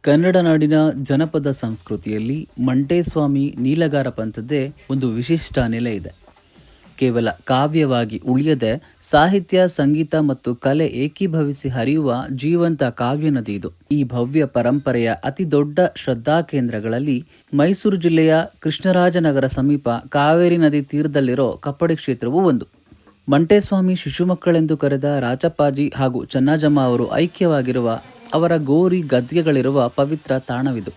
ಕನ್ನಡ ನಾಡಿನ ಜನಪದ ಸಂಸ್ಕೃತಿಯಲ್ಲಿ ಮಂಟೇಸ್ವಾಮಿ ನೀಲಗಾರ ಪಂಥದ್ದೇ ಒಂದು ವಿಶಿಷ್ಟ ನೆಲೆ ಇದೆ. ಕೇವಲ ಕಾವ್ಯವಾಗಿ ಉಳಿಯದೆ ಸಾಹಿತ್ಯ, ಸಂಗೀತ ಮತ್ತು ಕಲೆ ಏಕೀಭವಿಸಿ ಹರಿಯುವ ಜೀವಂತ ಕಾವ್ಯ ನದಿ ಇದು. ಈ ಭವ್ಯ ಪರಂಪರೆಯ ಅತಿ ದೊಡ್ಡ ಶ್ರದ್ಧಾ ಕೇಂದ್ರಗಳಲ್ಲಿ ಮೈಸೂರು ಜಿಲ್ಲೆಯ ಕೃಷ್ಣರಾಜನಗರ ಸಮೀಪ ಕಾವೇರಿ ನದಿ ತೀರದಲ್ಲಿರೋ ಕಪ್ಪಡಿ ಕ್ಷೇತ್ರವೂ ಒಂದು. ಮಂಟೇಸ್ವಾಮಿ ಶಿಶುಮಕ್ಕಳೆಂದು ಕರೆದ ರಾಚಪ್ಪಾಜಿ ಹಾಗೂ ಚನ್ನಜಮ್ಮ ಅವರು ಐಕ್ಯವಾಗಿರುವ ಅವರ ಗೋರಿ ಗದ್ಯಗಳಿರುವ ಪವಿತ್ರ ತಾಣವಿದು.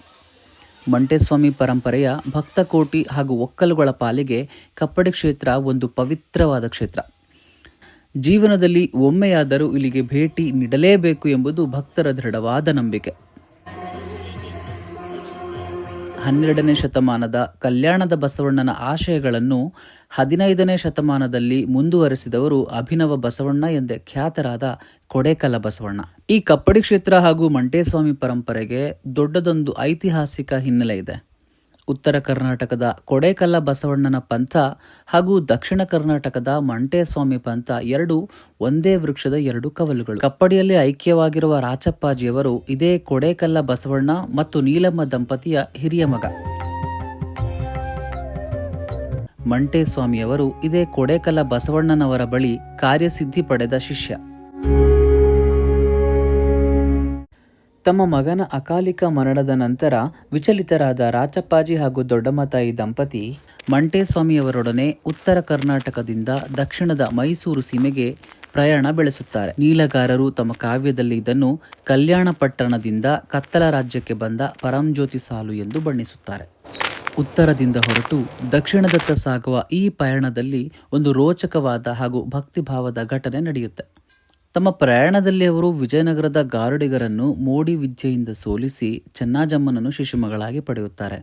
ಮಂಟೇಸ್ವಾಮಿ ಪರಂಪರೆಯ ಭಕ್ತಕೋಟಿ ಹಾಗೂ ಒಕ್ಕಲುಗಳ ಪಾಲಿಗೆ ಕಪ್ಪಡಿ ಕ್ಷೇತ್ರ ಒಂದು ಪವಿತ್ರವಾದ ಕ್ಷೇತ್ರ. ಜೀವನದಲ್ಲಿ ಒಮ್ಮೆಯಾದರೂ ಇಲ್ಲಿಗೆ ಭೇಟಿ ನೀಡಲೇಬೇಕು ಎಂಬುದು ಭಕ್ತರ ದೃಢವಾದ ನಂಬಿಕೆ. 12ನೇ ಶತಮಾನದ ಕಲ್ಯಾಣದ ಬಸವಣ್ಣನ ಆಶಯಗಳನ್ನು 15ನೇ ಶತಮಾನದಲ್ಲಿ ಮುಂದುವರೆಸಿದವರು ಅಭಿನವ ಬಸವಣ್ಣ ಎಂದೇ ಖ್ಯಾತರಾದ ಕೊಡೇಕಲ್ಲ ಬಸವಣ್ಣ. ಈ ಕಪ್ಪಡಿ ಕ್ಷೇತ್ರ ಹಾಗೂ ಮಂಟೇಸ್ವಾಮಿ ಪರಂಪರೆಗೆ ದೊಡ್ಡದೊಂದು ಐತಿಹಾಸಿಕ ಹಿನ್ನೆಲೆ ಇದೆ. ಉತ್ತರ ಕರ್ನಾಟಕದ ಕೊಡೇಕಲ್ಲ ಬಸವಣ್ಣನ ಪಂಥ ಹಾಗೂ ದಕ್ಷಿಣ ಕರ್ನಾಟಕದ ಮಂಟೇಸ್ವಾಮಿ ಪಂಥ ಎರಡು ಒಂದೇ ವೃಕ್ಷದ ಎರಡು ಕವಲುಗಳು. ಕಪ್ಪಡಿಯಲ್ಲಿ ಐಕ್ಯವಾಗಿರುವ ರಾಚಪ್ಪಾಜಿಯವರು ಇದೇ ಕೊಡೇಕಲ್ಲ ಬಸವಣ್ಣ ಮತ್ತು ನೀಲಮ್ಮ ದಂಪತಿಯ ಹಿರಿಯ ಮಗ. ಮಂಟೇಸ್ವಾಮಿಯವರು ಇದೇ ಕೊಡೇಕಲ್ಲ ಬಸವಣ್ಣನವರ ಬಳಿ ಕಾರ್ಯಸಿದ್ಧಿ ಪಡೆದ ಶಿಷ್ಯ. ತಮ್ಮ ಮಗನ ಅಕಾಲಿಕ ಮರಣದ ನಂತರ ವಿಚಲಿತರಾದ ರಾಚಪ್ಪಾಜಿ ಹಾಗೂ ದೊಡ್ಡಮ್ಮತಾಯಿ ದಂಪತಿ ಮಂಟೇಸ್ವಾಮಿಯವರೊಡನೆ ಉತ್ತರ ಕರ್ನಾಟಕದಿಂದ ದಕ್ಷಿಣದ ಮೈಸೂರು ಸೀಮೆಗೆ ಪ್ರಯಾಣ ಬೆಳೆಸುತ್ತಾರೆ. ನೀಲಗಾರರು ತಮ್ಮ ಕಾವ್ಯದಲ್ಲಿ ಇದನ್ನು ಕಲ್ಯಾಣ ಪಟ್ಟಣದಿಂದ ಕತ್ತಲ ರಾಜ್ಯಕ್ಕೆ ಬಂದ ಪರಂಜ್ಯೋತಿ ಸಾಲು ಎಂದು ಬಣ್ಣಿಸುತ್ತಾರೆ. ಉತ್ತರದಿಂದ ಹೊರಟು ದಕ್ಷಿಣದತ್ತ ಸಾಗುವ ಈ ಪಯಣದಲ್ಲಿ ಒಂದು ರೋಚಕವಾದ ಹಾಗೂ ಭಕ್ತಿಭಾವದ ಘಟನೆ ನಡೆಯುತ್ತೆ. ತಮ್ಮ ಪ್ರಯಾಣದಲ್ಲಿ ಅವರು ವಿಜಯನಗರದ ಗಾರುಡಿಗರನ್ನು ಮೋಡಿ ವಿದ್ಯೆಯಿಂದ ಸೋಲಿಸಿ ಚನ್ನಜಮ್ಮನನ್ನು ಶಿಶುಮಗಳಾಗಿ ಪಡೆಯುತ್ತಾರೆ.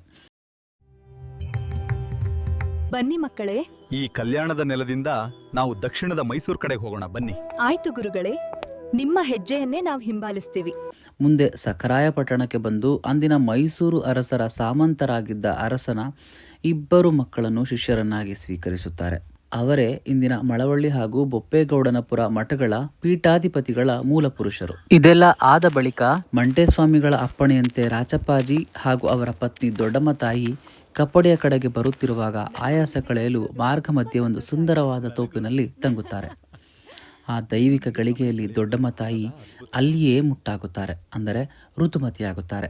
ಬನ್ನಿ ಮಕ್ಕಳೇ, ಈ ಕಲ್ಯಾಣದ ನೆಲದಿಂದ ನಾವು ದಕ್ಷಿಣದ ಮೈಸೂರು ಕಡೆಗೆ ಹೋಗೋಣ. ಬನ್ನಿ. ಆಯ್ತು ಗುರುಗಳೇ, ನಿಮ್ಮ ಹೆಜ್ಜೆಯನ್ನೇ ನಾವು ಹಿಂಬಾಲಿಸ್ತೀವಿ. ಮುಂದೆ ಸಖರಾಯ ಪಟ್ಟಣಕ್ಕೆ ಬಂದು ಅಂದಿನ ಮೈಸೂರು ಅರಸರ ಸಾಮಂತರಾಗಿದ್ದ ಅರಸನ ಇಬ್ಬರು ಮಕ್ಕಳನ್ನು ಶಿಷ್ಯರನ್ನಾಗಿ ಸ್ವೀಕರಿಸುತ್ತಾರೆ. ಅವರೇ ಇಂದಿನ ಮಳವಳ್ಳಿ ಹಾಗೂ ಬೊಪ್ಪೇಗೌಡನಪುರ ಮಠಗಳ ಪೀಠಾಧಿಪತಿಗಳ ಮೂಲ ಪುರುಷರು. ಇದೆಲ್ಲ ಆದ ಬಳಿಕ ಮಂಟೇಸ್ವಾಮಿಗಳ ಅಪ್ಪಣೆಯಂತೆ ರಾಚಪ್ಪಾಜಿ ಹಾಗೂ ಅವರ ಪತ್ನಿ ದೊಡ್ಡಮ್ಮ ತಾಯಿ ಕಪ್ಪಡಿಯ ಕಡೆಗೆ ಬರುತ್ತಿರುವಾಗ ಆಯಾಸ ಕಳೆಯಲು ಮಾರ್ಗ ಮಧ್ಯೆ ಒಂದು ಸುಂದರವಾದ ತೋಪಿನಲ್ಲಿ ತಂಗುತ್ತಾರೆ. ಆ ದೈವಿಕ ಗಳಿಗೆಯಲ್ಲಿ ದೊಡ್ಡಮ್ಮ ತಾಯಿ ಅಲ್ಲಿಯೇ ಮುಟ್ಟಾಗುತ್ತಾರೆ, ಅಂದರೆ ಋತುಮತಿಯಾಗುತ್ತಾರೆ.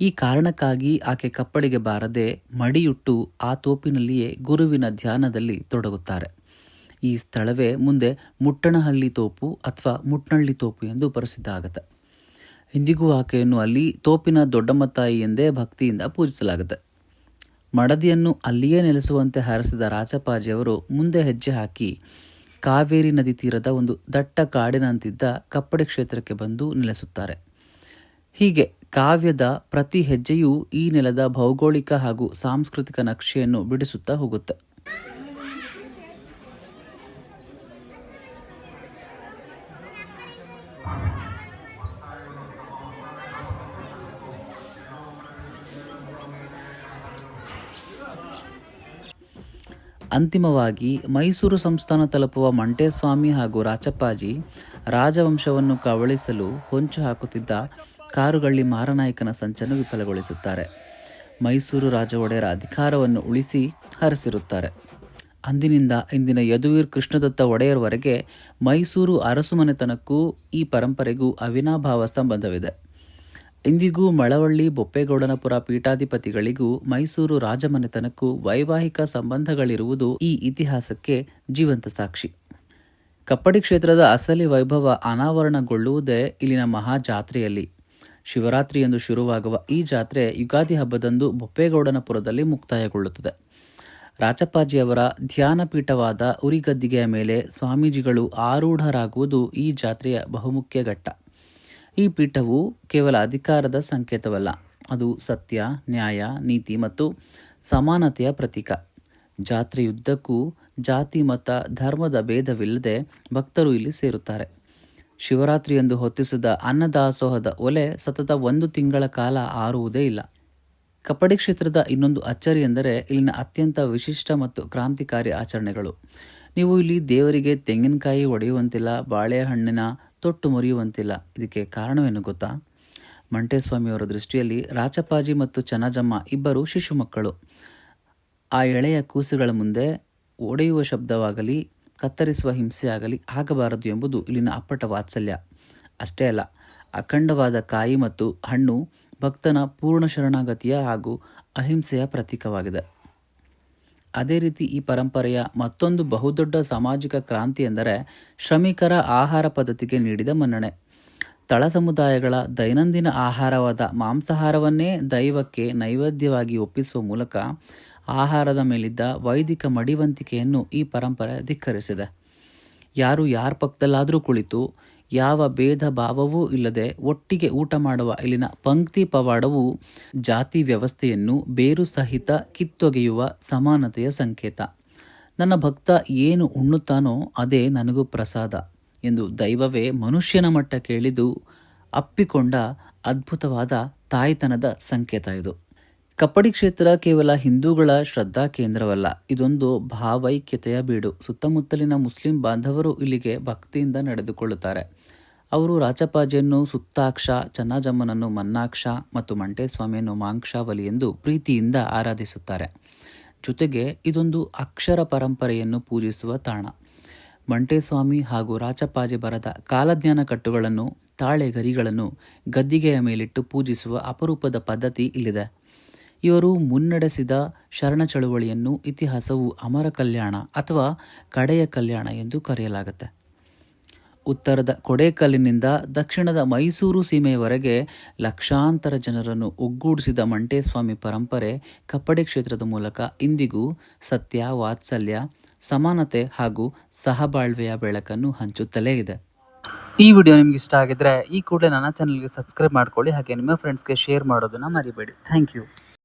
ಈ ಕಾರಣಕ್ಕಾಗಿ ಆಕೆ ಕಪ್ಪಡಿಗೆ ಬಾರದೆ ಮಡಿಯುಟ್ಟು ಆ ತೋಪಿನಲ್ಲಿಯೇ ಗುರುವಿನ ಧ್ಯಾನದಲ್ಲಿ ತೊಡಗುತ್ತಾರೆ. ಈ ಸ್ಥಳವೇ ಮುಂದೆ ಮುಟ್ಟಣಹಳ್ಳಿ ತೋಪು ಅಥವಾ ಮುಟ್ನಳ್ಳಿ ತೋಪು ಎಂದು ಪ್ರಸಿದ್ಧ ಆಗುತ್ತೆ. ಇಂದಿಗೂ ಆಕೆಯನ್ನು ಅಲ್ಲಿ ತೋಪಿನ ದೊಡ್ಡಮ್ಮ ತಾಯಿ ಎಂದೇ ಭಕ್ತಿಯಿಂದ ಪೂಜಿಸಲಾಗುತ್ತೆ. ಮಡದಿಯನ್ನು ಅಲ್ಲಿಯೇ ನೆಲೆಸುವಂತೆ ಹರಸಿದ ರಾಚಪ್ಪಾಜಿಯವರು ಮುಂದೆ ಹೆಜ್ಜೆ ಹಾಕಿ ಕಾವೇರಿ ನದಿ ತೀರದ ಒಂದು ದಟ್ಟ ಕಾಡಿನಂತಿದ್ದ ಕಪ್ಪಡಿ ಕ್ಷೇತ್ರಕ್ಕೆ ಬಂದು ನೆಲೆಸುತ್ತಾರೆ. ಹೀಗೆ ಕಾವ್ಯದ ಪ್ರತಿ ಹೆಜ್ಜೆಯೂ ಈ ನೆಲದ ಭೌಗೋಳಿಕ ಹಾಗೂ ಸಾಂಸ್ಕೃತಿಕ ನಕ್ಷೆಯನ್ನು ಬಿಡಿಸುತ್ತಾ ಹೋಗುತ್ತೆ. ಅಂತಿಮವಾಗಿ ಮೈಸೂರು ಸಂಸ್ಥಾನ ತಲುಪುವ ಮಂಟೇಸ್ವಾಮಿ ಹಾಗೂ ರಾಚಪ್ಪಾಜಿ ರಾಜವಂಶವನ್ನು ಕವಳಿಸಲು ಹೊಂಚು ಹಾಕುತ್ತಿದ್ದ ಕಾರುಗಳ್ಳಿ ಮಾರನಾಯಕನ ಸಂಚನ್ನು ವಿಫಲಗೊಳಿಸುತ್ತಾರೆ. ಮೈಸೂರು ರಾಜ ಒಡೆಯರ ಅಧಿಕಾರವನ್ನು ಉಳಿಸಿ ಹರಸಿರುತ್ತಾರೆ. ಅಂದಿನಿಂದ ಇಂದಿನ ಯದುವೀರ್ ಕೃಷ್ಣದತ್ತ ಒಡೆಯರ್ವರೆಗೆ ಮೈಸೂರು ಅರಸುಮನೆತನಕ್ಕೂ ಈ ಪರಂಪರೆಗೂ ಅವಿನಾಭಾವ ಸಂಬಂಧವಿದೆ. ಇಂದಿಗೂ ಮಳವಳ್ಳಿ ಬೊಪ್ಪೇಗೌಡನಪುರ ಪೀಠಾಧಿಪತಿಗಳಿಗೂ ಮೈಸೂರು ರಾಜಮನೆತನಕ್ಕೂ ವೈವಾಹಿಕ ಸಂಬಂಧಗಳಿರುವುದು ಈ ಇತಿಹಾಸಕ್ಕೆ ಜೀವಂತ ಸಾಕ್ಷಿ. ಕಪ್ಪಡಿ ಕ್ಷೇತ್ರದ ಅಸಲಿ ವೈಭವ ಅನಾವರಣಗೊಳ್ಳುವುದೇ ಇಲ್ಲಿನ ಮಹಾ ಜಾತ್ರೆಯಲ್ಲಿ. ಶಿವರಾತ್ರಿ ಎಂದು ಶುರುವಾಗುವ ಈ ಜಾತ್ರೆ ಯುಗಾದಿ ಹಬ್ಬದಂದು ಬೊಪ್ಪೇಗೌಡನಪುರದಲ್ಲಿ ಮುಕ್ತಾಯಗೊಳ್ಳುತ್ತದೆ. ರಾಚಪ್ಪಾಜಿಯವರ ಧ್ಯಾನ ಪೀಠವಾದ ಉರಿಗದ್ದಿಗೆಯ ಮೇಲೆ ಸ್ವಾಮೀಜಿಗಳು ಆರೂಢರಾಗುವುದು ಈ ಜಾತ್ರೆಯ ಬಹುಮುಖ್ಯ ಘಟ್ಟ. ಈ ಪೀಠವು ಕೇವಲ ಅಧಿಕಾರದ ಸಂಕೇತವಲ್ಲ, ಅದು ಸತ್ಯ, ನ್ಯಾಯ, ನೀತಿ ಮತ್ತು ಸಮಾನತೆಯ ಪ್ರತೀಕ. ಜಾತ್ರೆಯುದ್ದಕ್ಕೂ ಜಾತಿ, ಮತ, ಧರ್ಮದ ಭೇದವಿಲ್ಲದೆ ಭಕ್ತರು ಇಲ್ಲಿ ಸೇರುತ್ತಾರೆ. ಶಿವರಾತ್ರಿಯಂದು ಹೊತ್ತಿಸಿದ ಅನ್ನದಾಸೋಹದ ಒಲೆ ಸತತ 1 ತಿಂಗಳ ಕಾಲ ಆರುವುದೇ ಇಲ್ಲ. ಕಪ್ಪಡಿ ಕ್ಷೇತ್ರದ ಇನ್ನೊಂದು ಅಚ್ಚರಿ ಎಂದರೆ ಇಲ್ಲಿನ ಅತ್ಯಂತ ವಿಶಿಷ್ಟ ಮತ್ತು ಕ್ರಾಂತಿಕಾರಿ ಆಚರಣೆಗಳು. ನೀವು ಇಲ್ಲಿ ದೇವರಿಗೆ ತೆಂಗಿನಕಾಯಿ ಒಡೆಯುವಂತಿಲ್ಲ, ಬಾಳೆಹಣ್ಣಿನ ತೊಟ್ಟು ಮುರಿಯುವಂತಿಲ್ಲ. ಇದಕ್ಕೆ ಕಾರಣವೇನು ಗೊತ್ತಾ? ಮಂಟೇಸ್ವಾಮಿಯವರ ದೃಷ್ಟಿಯಲ್ಲಿ ರಾಚಪ್ಪಾಜಿ ಮತ್ತು ಚನ್ನಜಮ್ಮ ಇಬ್ಬರು ಶಿಶು ಮಕ್ಕಳು. ಆ ಎಳೆಯ ಕೂಸುಗಳ ಮುಂದೆ ಒಡೆಯುವ ಶಬ್ದವಾಗಲಿ ಕತ್ತರಿಸುವ ಹಿಂಸೆಯಾಗಲಿ ಆಗಬಾರದು ಎಂಬುದು ಇಲ್ಲಿನ ಅಪ್ಪಟ ವಾತ್ಸಲ್ಯ. ಅಷ್ಟೇ ಅಲ್ಲ, ಅಖಂಡವಾದ ಕಾಯಿ ಮತ್ತು ಹಣ್ಣು ಭಕ್ತನ ಪೂರ್ಣ ಶರಣಾಗತಿಯ ಹಾಗೂ ಅಹಿಂಸೆಯ ಪ್ರತೀಕವಾಗಿದೆ. ಅದೇ ರೀತಿ ಈ ಪರಂಪರೆಯ ಮತ್ತೊಂದು ಬಹುದೊಡ್ಡ ಸಾಮಾಜಿಕ ಕ್ರಾಂತಿ ಎಂದರೆ ಶ್ರಮಿಕರ ಆಹಾರ ಪದ್ಧತಿಗೆ ನೀಡಿದ ಮನ್ನಣೆ. ತಳ ಸಮುದಾಯಗಳ ದೈನಂದಿನ ಆಹಾರವಾದ ಮಾಂಸಾಹಾರವನ್ನೇ ದೈವಕ್ಕೆ ನೈವೇದ್ಯವಾಗಿ ಒಪ್ಪಿಸುವ ಮೂಲಕ ಆಹಾರದ ಮೇಲಿದ್ದ ವೈದಿಕ ಮಡಿವಂತಿಕೆಯನ್ನು ಈ ಪರಂಪರೆ ಧಿಕ್ಕರಿಸಿದೆ. ಯಾರು ಯಾರ ಪಕ್ಕದಲ್ಲಾದರೂ ಕುಳಿತು ಯಾವ ಭೇದ ಭಾವವೂ ಇಲ್ಲದೆ ಒಟ್ಟಿಗೆ ಊಟ ಮಾಡುವ ಇಲ್ಲಿನ ಪಂಕ್ತಿ ಪವಾಡವು ಜಾತಿ ವ್ಯವಸ್ಥೆಯನ್ನು ಬೇರು ಸಹಿತ ಕಿತ್ತೊಗೆಯುವ ಸಮಾನತೆಯ ಸಂಕೇತ. ನನ್ನ ಭಕ್ತ ಏನು ಉಣ್ಣುತ್ತಾನೋ ಅದೇ ನನಗೂ ಪ್ರಸಾದ ಎಂದು ದೈವವೇ ಮನುಷ್ಯನ ಮಟ್ಟ ಕೇಳಿದು ಅಪ್ಪಿಕೊಂಡ ಅದ್ಭುತವಾದ ತಾಯ್ತನದ ಸಂಕೇತ ಇದು. ಕಪ್ಪಡಿ ಕ್ಷೇತ್ರ ಕೇವಲ ಹಿಂದೂಗಳ ಶ್ರದ್ಧಾ ಕೇಂದ್ರವಲ್ಲ, ಇದೊಂದು ಭಾವೈಕ್ಯತೆಯ ಬೀಡು. ಸುತ್ತಮುತ್ತಲಿನ ಮುಸ್ಲಿಂ ಬಾಂಧವರು ಇಲ್ಲಿಗೆ ಭಕ್ತಿಯಿಂದ ನಡೆದುಕೊಳ್ಳುತ್ತಾರೆ. ಅವರು ರಾಚಪ್ಪಾಜಿಯನ್ನು ಸುತ್ತಾಕ್ಷ, ಚನ್ನಜಮ್ಮನನ್ನು ಮನ್ನಾಕ್ಷ ಮತ್ತು ಮಂಟೇಸ್ವಾಮಿಯನ್ನು ಮಾಂಕ್ಷಾವಲಿ ಎಂದು ಪ್ರೀತಿಯಿಂದ ಆರಾಧಿಸುತ್ತಾರೆ. ಜೊತೆಗೆ ಇದೊಂದು ಅಕ್ಷರ ಪರಂಪರೆಯನ್ನು ಪೂಜಿಸುವ ತಾಣ. ಮಂಟೇಸ್ವಾಮಿ ಹಾಗೂ ರಾಚಪ್ಪಾಜಿ ಬರೆದ ಕಾಲಜ್ಞಾನ ಕಟ್ಟುಗಳನ್ನು, ತಾಳೆ ಗರಿಗಳನ್ನು ಗದ್ದಿಗೆಯ ಮೇಲಿಟ್ಟು ಪೂಜಿಸುವ ಅಪರೂಪದ ಪದ್ಧತಿ ಇಲ್ಲಿದೆ. ಇವರು ಮುನ್ನಡೆಸಿದ ಶರಣ ಚಳುವಳಿಯನ್ನು ಇತಿಹಾಸವು ಅಮರ ಕಲ್ಯಾಣ ಅಥವಾ ಕಡೆಯ ಕಲ್ಯಾಣ ಎಂದು ಕರೆಯಲಾಗುತ್ತೆ. ಉತ್ತರದ ಕೊಡೇಕಲ್ಲಿನಿಂದ ದಕ್ಷಿಣದ ಮೈಸೂರು ಸೀಮೆಯವರೆಗೆ ಲಕ್ಷಾಂತರ ಜನರನ್ನು ಒಗ್ಗೂಡಿಸಿದ ಮಂಟೇಸ್ವಾಮಿ ಪರಂಪರೆ ಕಪ್ಪಡಿ ಕ್ಷೇತ್ರದ ಮೂಲಕ ಇಂದಿಗೂ ಸತ್ಯ, ವಾತ್ಸಲ್ಯ, ಸಮಾನತೆ ಹಾಗೂ ಸಹಬಾಳ್ವೆಯ ಬೆಳಕನ್ನು ಹಂಚುತ್ತಲೇ ಇದೆ. ಈ ವಿಡಿಯೋ ನಿಮ್ಗೆ ಇಷ್ಟ ಆಗಿದ್ರೆ ಈ ಕೂಡಲೇ ನನ್ನ ಚಾನಲ್ಗೆ ಸಬ್ಸ್ಕ್ರೈಬ್ ಮಾಡ್ಕೊಳ್ಳಿ. ಹಾಗೆ ನಿಮ್ಮ ಫ್ರೆಂಡ್ಸ್ಗೆ ಶೇರ್ ಮಾಡೋದನ್ನು ಮರಿಬೇಡಿ. Thank you.